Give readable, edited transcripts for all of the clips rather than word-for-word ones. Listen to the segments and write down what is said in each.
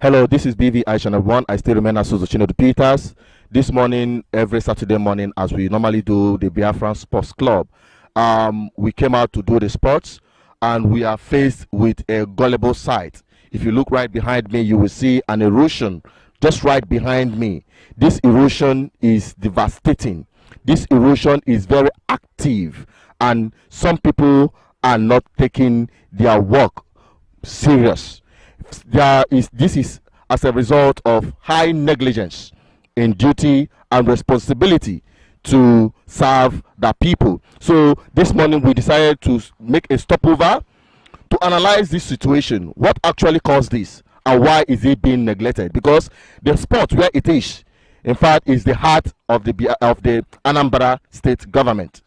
Hello, this is BV Aishan1. I still remain association of the Peters. This morning, every Saturday morning, as we normally do, the Biafran Sports Club, we came out to do the sports, and we are faced with a gullible sight. If you look right behind me, you will see an erosion just right behind me. This erosion is devastating. This erosion is very active, and some people are not taking their work serious. This is as a result of high negligence in duty and responsibility to serve the people. So this morning we decided to make a stopover to analyze this situation. What actually caused this, and why is it being neglected? Because the spot where it is, in fact, is the heart of the Anambra state government.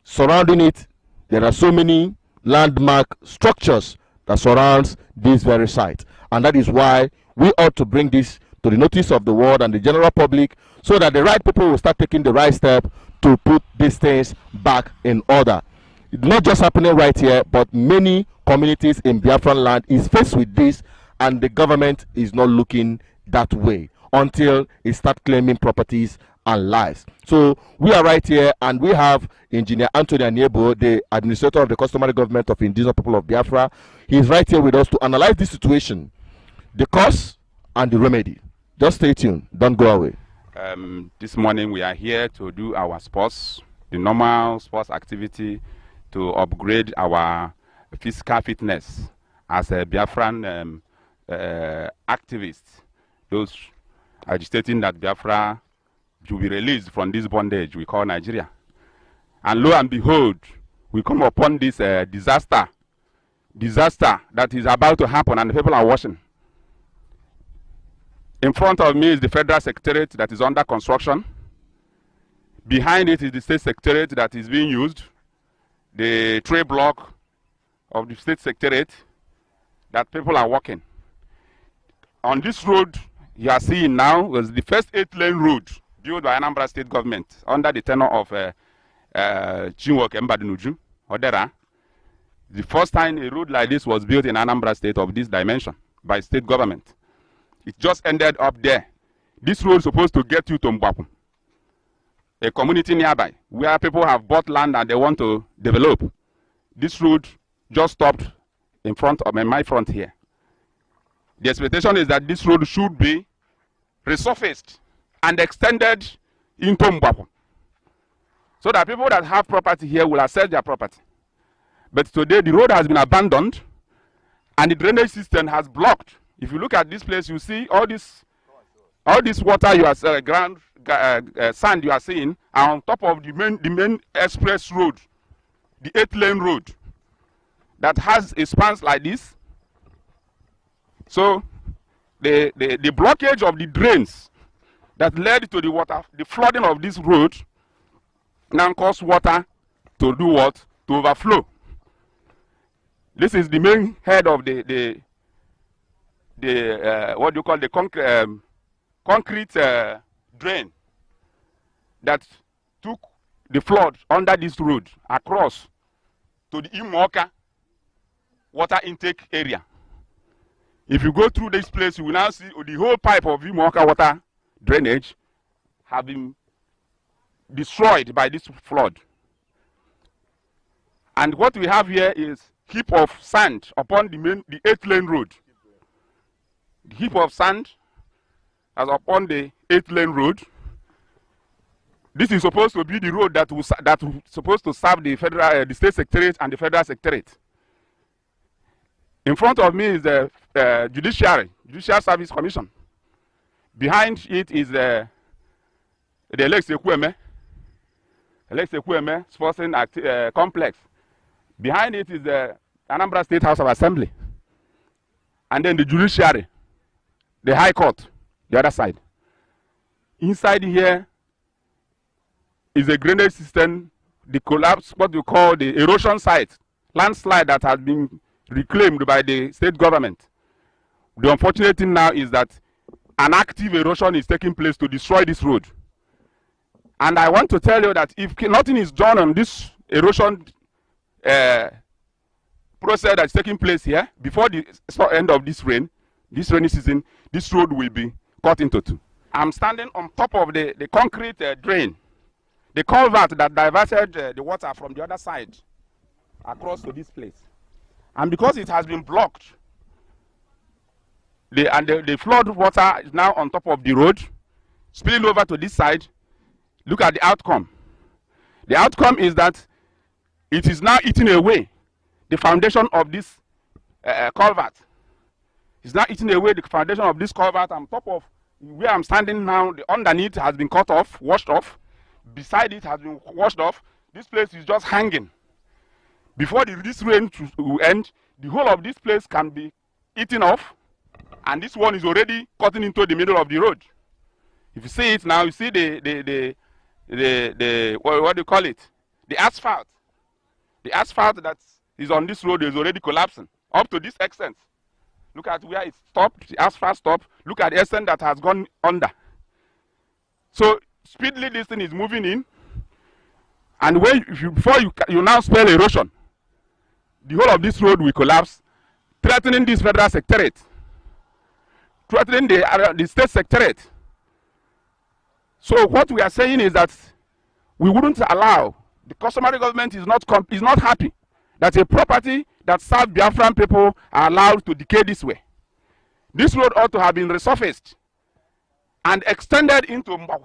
Surrounding it, there are so many landmark structures that surrounds this very site, and that is why we ought to bring this to the notice of the world and the general public, so that the right people will start taking the right step to put these things back in order. It's not just happening right here, but many communities in Biafran land is faced with this, and the government is not looking that way until it starts claiming properties and lives. So we are right here, and we have Engineer Anthony Aniebo, the administrator of the customary government of indigenous people of Biafra. He is right here with us to analyze this situation, the cause and the remedy. Just stay tuned, don't go away. This morning we are here to do our sports, the normal sports activity, to upgrade our physical fitness as a Biafran activists, those agitating that Biafra to be released from this bondage we call Nigeria. And lo and behold, we come upon this disaster that is about to happen, and the people are watching. In front of me is the Federal Secretariat that is under construction. Behind it is the State Secretariat that is being used, the tray block of the State Secretariat that people are walking. On this road you are seeing now was the first 8-lane road built by Anambra state government under the tenure of Chinwoke Mbadinuju, Odera. The first time a road like this was built in Anambra state of this dimension by state government. It just ended up there. This road is supposed to get you to Mbapu, a community nearby, where people have bought land and they want to develop. This road just stopped in front of my front here. The expectation is that this road should be resurfaced and extended into Mbapu, so that people that have property here will access their property. But today the road has been abandoned and the drainage system has blocked. If you look at this place, you see all this water you are sand you are seeing are on top of the main express road, the 8-lane road that has a span like this. So the blockage of the drains that led to the water, the flooding of this road, now caused water to do what? To overflow. This is the main head of the what do you call the concrete drain that took the flood under this road across to the Imoka water intake area. If you go through this place, you will now see the whole pipe of Imoka water drainage have been destroyed by this flood. And what we have here is heap of sand upon the 8-lane road. The heap of sand as upon the 8-lane road. This is supposed to be the road that was supposed to serve the federal, the state secretariat and the federal secretariat. In front of me is the Judicial Service Commission. Behind it is the Alex Ekweme Sports Complex. Behind it is the Anambra State House of Assembly. And then the judiciary, the High Court, the other side. Inside here is a drainage system, the collapse, what you call the erosion site, landslide that has been reclaimed by the state government. The unfortunate thing now is that an active erosion is taking place to destroy this road. And I want to tell you that if nothing is done on this erosion process that's taking place here before the end of this rainy season, this road will be cut into two. I'm standing on top of the concrete drain, the culvert that diverted the water from the other side across to this place. And because it has been blocked, the flood water is now on top of the road, spilling over to this side. Look at the outcome. The outcome is that it is now eating away the foundation of this culvert. It's now eating away the foundation of this culvert. On top of where I'm standing now, the underneath has been cut off, washed off. Beside it has been washed off. This place is just hanging. Before this rain will end, the whole of this place can be eaten off, and this one is already cutting into the middle of the road. If you see it now, you see the what do you call it? The asphalt. The asphalt that is on this road is already collapsing up to this extent. Look at where it stopped, the asphalt stopped. Look at the extent that has gone under. So speedily this thing is moving in, and when before you now spell erosion, the whole of this road will collapse, threatening this federal secretariat, threatening the state secretariat. So what we are saying is that we wouldn't allow, the customary government is not happy that a property that serves Biafran people are allowed to decay this way. This road ought to have been resurfaced and extended into Mbawu.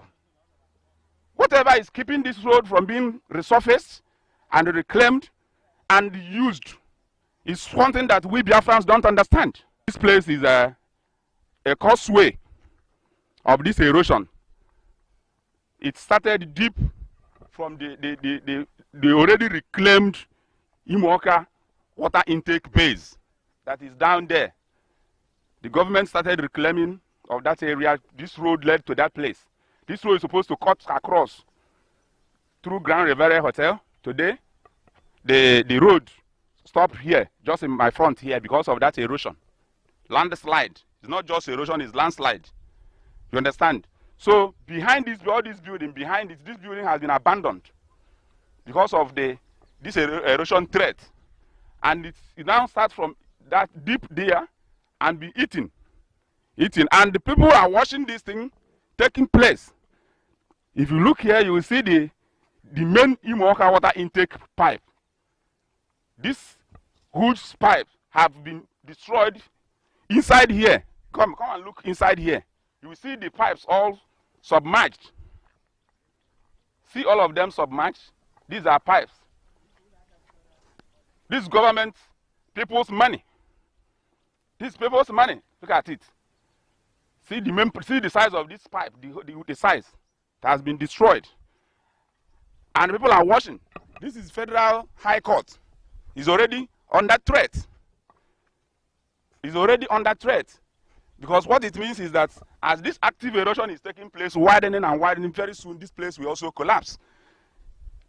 Whatever is keeping this road from being resurfaced and reclaimed and used is something that we Biafrans don't understand. This place is a causeway of this erosion. It started deep from the already reclaimed Imoka water intake base that is down there. The government started reclaiming of that area. This road led to that place. This road is supposed to cut across through Grand Rivera Hotel. Today, the road stopped here, just in my front here, because of that erosion. Landslide. It's not just erosion, it's landslide. You understand? So behind this, all this building, behind it, this building has been abandoned because of this erosion threat. And it now starts from that deep there and be eaten. And the people are watching this thing taking place. If you look here, you will see the main Imoka water intake pipe. These huge pipes have been destroyed inside here. Come and look inside here. You will see the pipes all submerged. See all of them submerged? These are pipes. This government, people's money. This people's money. Look at it. See the size of this pipe, the size. It has been destroyed. And people are watching. This is Federal High Court. It's already under threat. It's already under threat. Because what it means is that as this active erosion is taking place, widening and widening, very soon this place will also collapse.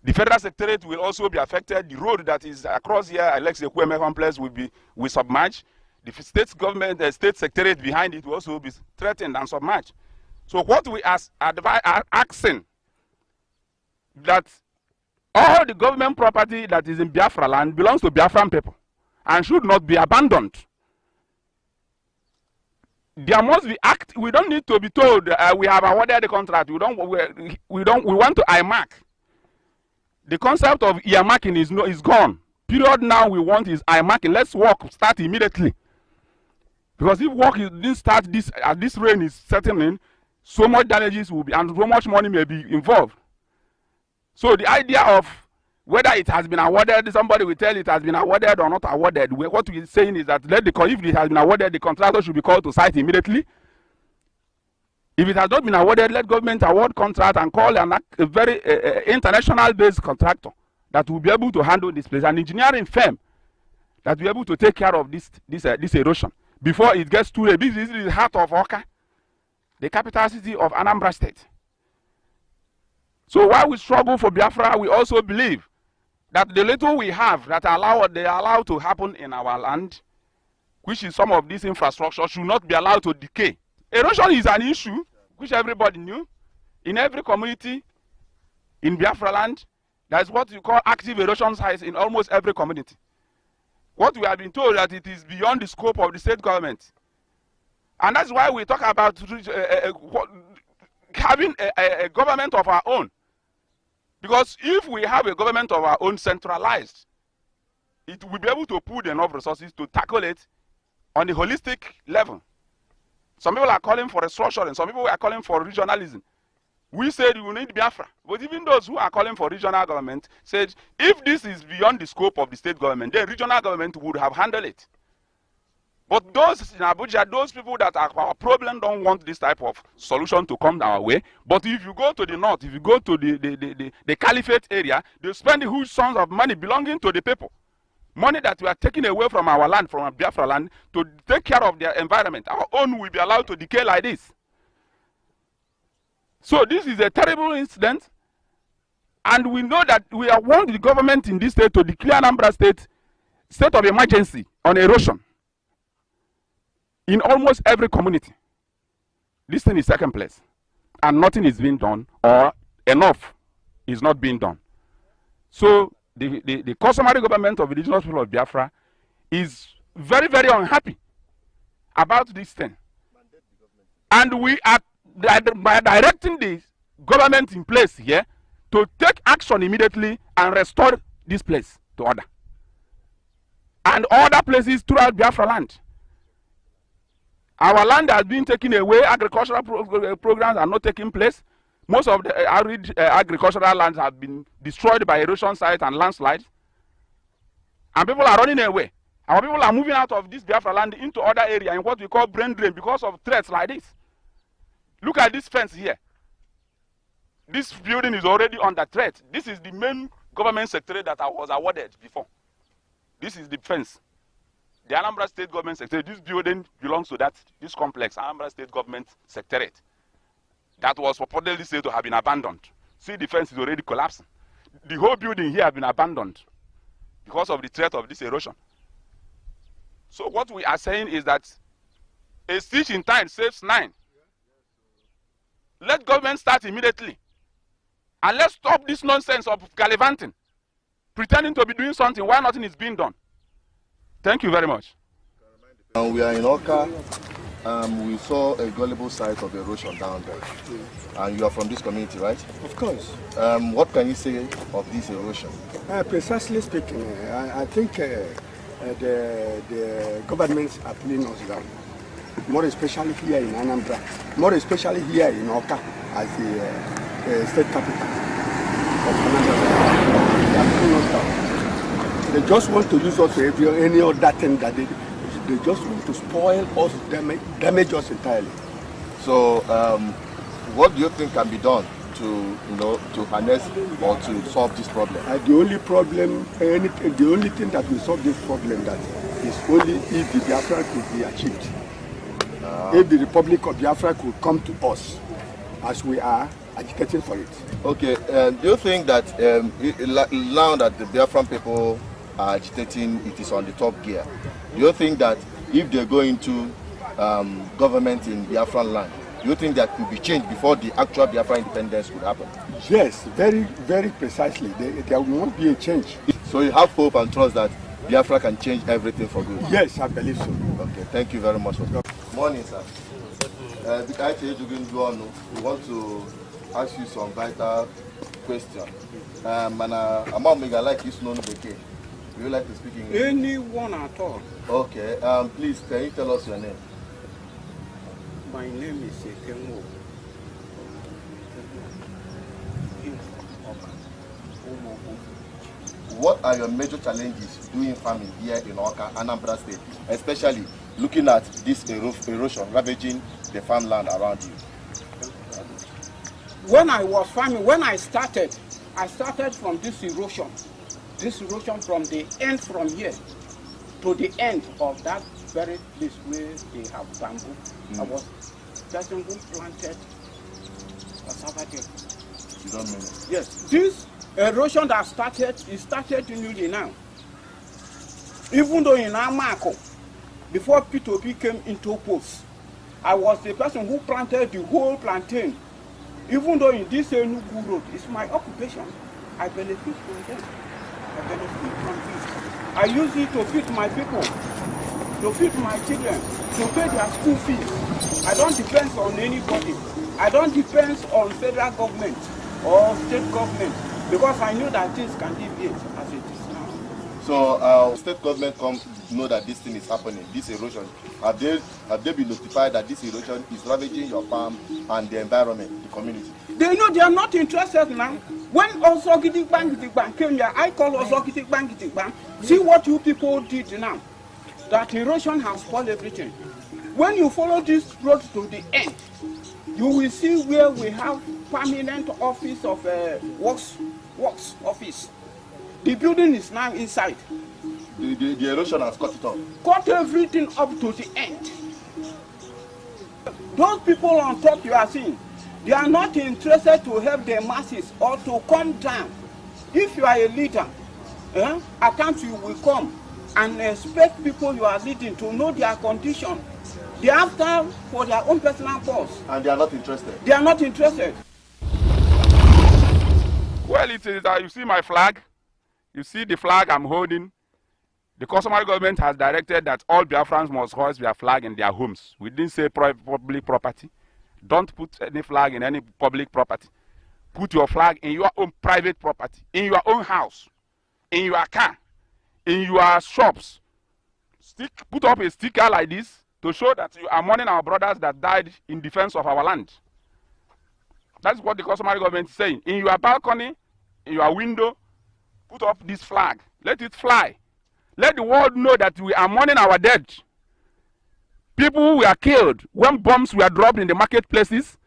The federal secretariat will also be affected. The road that is across here, Alex Ekweme complex, will submerge. The state government, the state secretariat behind it will also be threatened and submerged. So what we are asking, that all the government property that is in Biafra land belongs to Biafran people and should not be abandoned. There must be act. We don't need to be told we have awarded the contract. We want to earmark. The concept of earmarking is gone. Period. Now we want is earmarking. Let's work start immediately. Because if work didn't start this rain is setting in, so much damages will be and so much money may be involved. So the idea of whether it has been awarded, somebody will tell it has been awarded or not awarded. What we're saying is that if it has been awarded, the contractor should be called to site immediately. If it has not been awarded, let government award contract and call a very international-based contractor that will be able to handle this place, an engineering firm that will be able to take care of this erosion before it gets too late. This is the heart of Oka, the capital city of Anambra State. So while we struggle for Biafra, we also believe that the little we have that they are allowed to happen in our land, which is some of this infrastructure, should not be allowed to decay. Erosion is an issue which everybody knew. In every community in Biafra land, there is what you call active erosion sites in almost every community. What we have been told that it is beyond the scope of the state government. And that's why we talk about having a government of our own. Because if we have a government of our own centralized, it will be able to put enough resources to tackle it on the holistic level. Some people are calling for restructuring. Some people are calling for regionalism. We said we need Biafra. But even those who are calling for regional government said, if this is beyond the scope of the state government, then regional government would have handled it. But those in Abuja, those people that are our problem don't want this type of solution to come our way. But if you go to the north, if you go to the caliphate area, they spend huge sums of money belonging to the people. Money that we are taking away from our land, from our Biafra land, to take care of their environment. Our own will be allowed to decay like this. So this is a terrible incident. And we know that we have wanted the government in this state to declare Anambra state of emergency on erosion. In almost every community, this thing is second place, and nothing is being done, or enough is not being done. So the customary government of the indigenous people of Biafra is very, very unhappy about this thing. And we are directing the government in place here to take action immediately and restore this place to order. And other places throughout Biafra land. Our land has been taken away, agricultural programs are not taking place. Most of the arid agricultural lands have been destroyed by erosion sites and landslides. And people are running away. Our people are moving out of this Biafra land into other areas in what we call brain drain because of threats like this. Look at this fence here. This building is already under threat. This is the main government secretariat that I was awarded before. This is the fence. The Anambra State Government Secretariat, this building belongs to this complex, Anambra State Government Secretariat, that was purportedly said to have been abandoned. See, the fence is already collapsing. The whole building here has been abandoned because of the threat of this erosion. So what we are saying is that a stitch in time saves 9. Let government start immediately. And let's stop this nonsense of gallivanting, pretending to be doing something while nothing is being done. Thank you very much. We are in Oka. We saw a gullible site of erosion down there. And you are from this community, right? Of course. What can you say of this erosion? Precisely speaking, I think the governments are pulling us down. More especially here in Anambra. More especially here in Oka as the state capital of Anambra. They are pulling us down. They just want to use us for any other thing that they just want to spoil us, damage us entirely. So, what do you think can be done to harness or to solve this problem? The only problem, the only thing that will solve this problem that is only if the Biafra could be achieved. If the Republic of Biafra could come to us, as we are agitating for it. Okay, do you think that now that the Biafran people are agitating, it is on the top gear, do you think that if they go into government in Biafran land, do you think that could be changed before the actual Biafra independence could happen? Yes, very, very precisely. There will not be a change. So you have hope and trust that Biafra can change everything for good? Yes, I believe so. Okay, thank you very much for that. Morning, sir. We want to ask you some vital questions. Like you know the would you like to speak English? Anyone at all. Okay, please, can you tell us your name? My name is Ekenwo. What are your major challenges doing farming here in Oka, Anambra State, especially looking at this erosion ravaging the farmland around you? When I was farming, when I started from this erosion from the end from here to the end of that very place where they have bamboo. I was person who planted cassava there. You don't mean it? Yes, this erosion that started newly now. Even though in Amako, before P2P came into post, I was the person who planted the whole plantain. Even though in this Enugu road, it's my occupation, I benefit from them. I benefit from it. I use it to feed my people, to feed my children, to pay their school fees. I don't depend on anybody. I don't depend on federal government or state government because I know that things can deviate as it is now. So state government come know that this thing is happening, this erosion. Have they been notified that this erosion is ravaging your farm and the environment, the community? They know they are not interested now. When also Gidig Bang came here, I call also Gidig Bang. See what you people did now. That erosion has spoiled everything. When you follow this road to the end, you will see where we have permanent office of works office. The building is now inside. The erosion has cut it off. Cut everything up to the end. Those people on top you are seeing, they are not interested to help the masses or to come down. If you are a leader, at times you will come and expect people you are leading to know their condition. They are after for their own personal cause. And they are not interested. They are not interested. Well, it is you see my flag. You see the flag I'm holding. The customary government has directed that all Biafrans must hoist their flag in their homes. We didn't say public property. Don't put any flag in any public property. Put your flag in your own private property, in your own house, in your car, in your shops. Put up a sticker like this to show that you are mourning our brothers that died in defense of our land. That's what the customary government is saying. In your balcony, in your window, put up this flag. Let it fly. Let the world know that we are mourning our dead. People were killed when bombs were dropped in the marketplaces,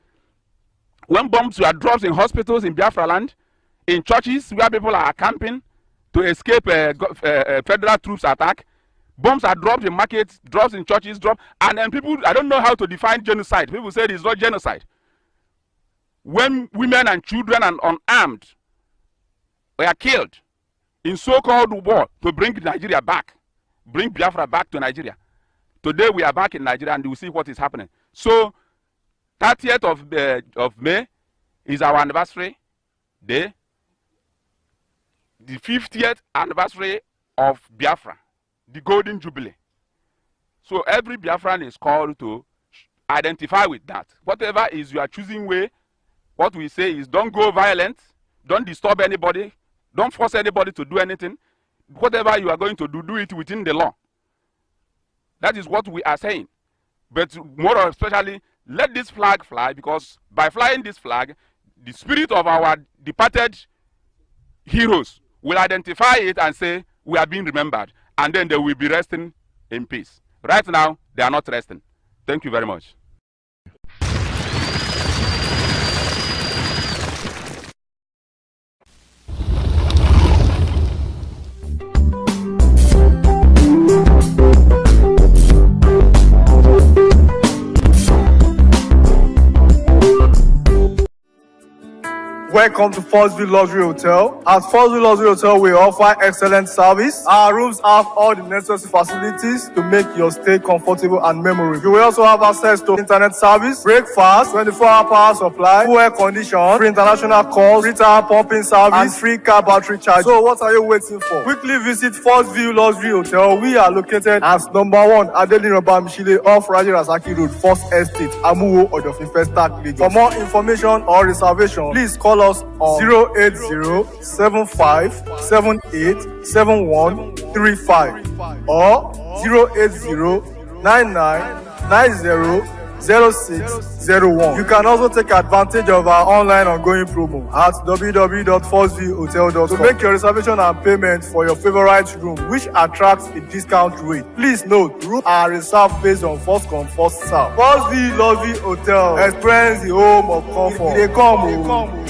when bombs were dropped in hospitals in Biafra land, in churches where people are camping to escape federal troops attack. Bombs are dropped in markets, drops in churches, and then people, I don't know how to define genocide. People say it's not genocide. When women and children and unarmed were killed in so-called war to bring Nigeria back, bring Biafra back to Nigeria. Today we are back in Nigeria and we see what is happening. So 30th of May is our anniversary day. The 50th anniversary of Biafra, the Golden Jubilee. So every Biafran is called to identify with that. Whatever is your choosing way, what we say is don't go violent, don't disturb anybody, don't force anybody to do anything. Whatever you are going to do, do it within the law. That is what we are saying. But more especially, let this flag fly, because by flying this flag, the spirit of our departed heroes will identify it and say, we are being remembered. And then they will be resting in peace. Right now, they are not resting. Thank you very much. Welcome to Forstview Luxury Hotel. At Forstview Luxury Hotel, we offer excellent service. Our rooms have all the necessary facilities to make your stay comfortable and memorable. You will also have access to internet service, breakfast, 24-hour power supply, full air condition, free international calls, free tire pumping service, and free car battery charge. So what are you waiting for? Quickly visit Forstview Luxury Hotel. We are located at number 1 Adeline Mishile off Raji Rasaki Road, First Estate, Amuwo, Odofin Festac, Lagos. For more information or reservation, please call us on 08075787135 or 08099900601. You can also take advantage of our online ongoing promo at www.forceviewhotel.com to make your reservation and payment for your favorite room, which attracts a discount rate. Please note, rooms are reserved based on first come, first serve. Forstview Luxury Hotel. Experience the home of comfort. They come.